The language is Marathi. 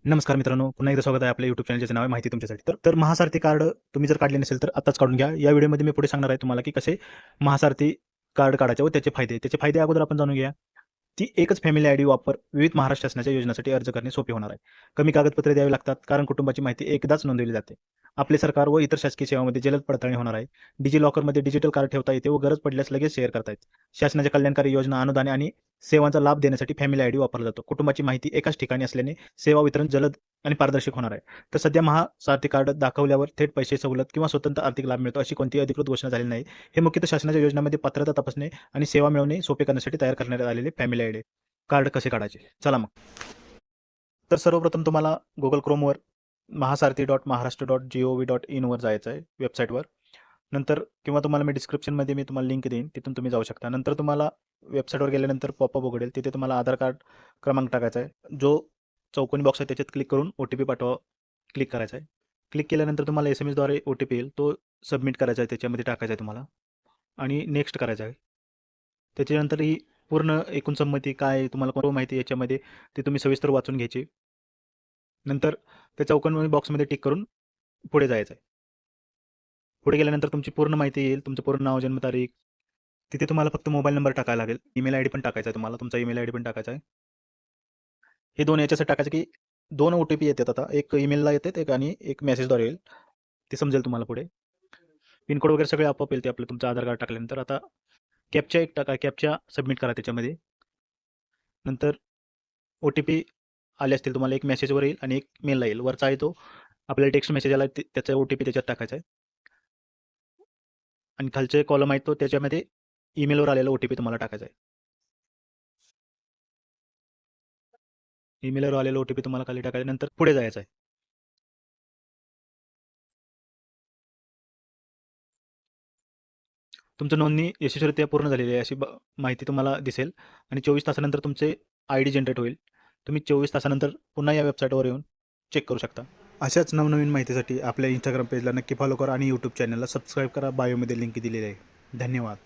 नमस्कार मित्रांनो, पुन्हा एकदा स्वागत आहे आपल्या YouTube चॅनलचे नाव आहे माहिती तुमच्यासाठी. तर महासारथी कार्ड तुम्ही जर काढले नसेल तर आत्ताच काढून घ्या. या व्हिडिओमध्ये मी पुढे सांगणार आहे तुम्हाला की कसे महासारथी कार्ड काढायचे व त्याचे फायदे अगोदर आपण जाणून घ्या. ती एकच फॅमिली आयडी वापर विविध महाराष्ट्र शासनाच्या योजनांसाठी अर्ज करणे सोपे होणार आहे. कमी कागदपत्रे द्यावी लागतात कारण कुटुंबाची माहिती एकदाच नोंदवली जाते. आपले सरकार व इतर शासकीय सेवांमध्ये जलद पडताळणी होणार आहे. डिजिलॉकरमध्ये डिजिटल कार्ड ठेवता येते व गरज पडल्यास लगेच शेअर करता येते. शासनाच्या कल्याणकारी योजना, अनुदाने आणि सेवांचा लाभ देण्यासाठी फॅमिली आयडी वापरला जातो. कुटुंबाची माहिती एकाच ठिकाणी असल्याने सेवा वितरण जलद आणि पारदर्शक होणार आहे. तर सध्या महासारथी कार्ड दाखवल्यावर थेट पैसे सवलत किंवा स्वतंत्र आर्थिक लाभ मिळतो अशी कोणतीही अधिकृत घोषणा झालेली नाही. हे मुख्यतः शासनाच्या योजनांमध्ये पात्रता तपासणे आणि सेवा मिळवणे सोपे करण्यासाठी तयार करण्यात आलेले फॅमिली आयडी कार्ड कसे काढायचे. चला मग. तर सर्वप्रथम तुम्हाला Google Chromeवर mahasarathy.maharashtra.gov.in वर जायचं आहे वेबसाईटवर. नंतर किंवा तुम्हाला मी डिस्क्रिप्शनमध्ये तुम्हाला लिंक देईन, तिथून तुम्ही जाऊ शकता. नंतर तुम्हाला वेबसाईटवर गेल्यानंतर पॉपअप उघडेल, तिथे तुम्हाला आधार कार्ड क्रमांक टाकायचा आहे. जो चौकोनी बॉक्स आहे त्याच्यात क्लिक करून OTP पाठवा क्लिक करायचा आहे. क्लिक केल्यानंतर तुम्हाला SMS द्वारे OTP येईल, तो सबमिट करायचा आहे, त्याच्यामध्ये टाकायचा आहे तुम्हाला आणि नेक्स्ट करायचा आहे. त्याच्यानंतर ही पूर्ण एकूण संमती काय तुम्हाला कोणती माहिती याच्यामध्ये ती तुम्ही सविस्तर वाचून घ्यायची. नंतर त्या चौकोनी बॉक्समध्ये टिक करून पुढे जायचं आहे. पुढे गेल्यानंतर तुमची पूर्ण माहिती येईल, तुमचं पूर्ण नाव, जन्मतारीख. तिथे तुम्हाला फक्त मोबाईल नंबर टाकायला लागेल. ईमेल आयडी पण टाकायचा आहे तुम्हाला, तुमचा ईमेल आयडी पण टाकायचा आहे. हे 2 याच्यासाठी टाकायचं की 2 OTP येतात आता. एक ईमेलला येतात एक आणि एक मेसेजद्वारे येईल. ते समजेल तुम्हाला पुढे. पिनकोड वगैरे सगळे आपोआप येईल ते आपलं तुमचं आधार कार्ड टाकल्यानंतर. आता कॅप्चा एक टाका, कॅप्चा सबमिट करा त्याच्यामध्ये. नंतर OTP आले असतील तुम्हाला, एक मेसेजवर येईल आणि एक मेलला येईल. वरचा आहे तो आपल्याला टेक्स्ट मेसेज आला त्याचा OTP त्याच्यात टाकायचा आहे. आणि खालचे कॉलम आहेत तो त्याच्यामध्ये ईमेलवर आलेला OTP तुम्हाला टाकायचा आहे. ईमेलवर आलेला OTP तुम्हाला खाली टाकायचा, नंतर पुढे जायचं आहे. तुमचं नोंदणी यशस्वीरित्या पूर्ण झालेली आहे अशी माहिती तुम्हाला दिसेल आणि 24 तासानंतर तुमचे ID जनरेट होईल. तुम्ही 24 तासानंतर पुन्हा या वेबसाईटवर येऊन चेक करू शकता. अशाच नवनवीन माहितीसाठी आपल्या Instagram पेजला नक्की फॉलो करा आणि YouTube चॅनलला सबस्क्राईब करा. बायोमध्ये लिंक दिलेली आहे. धन्यवाद.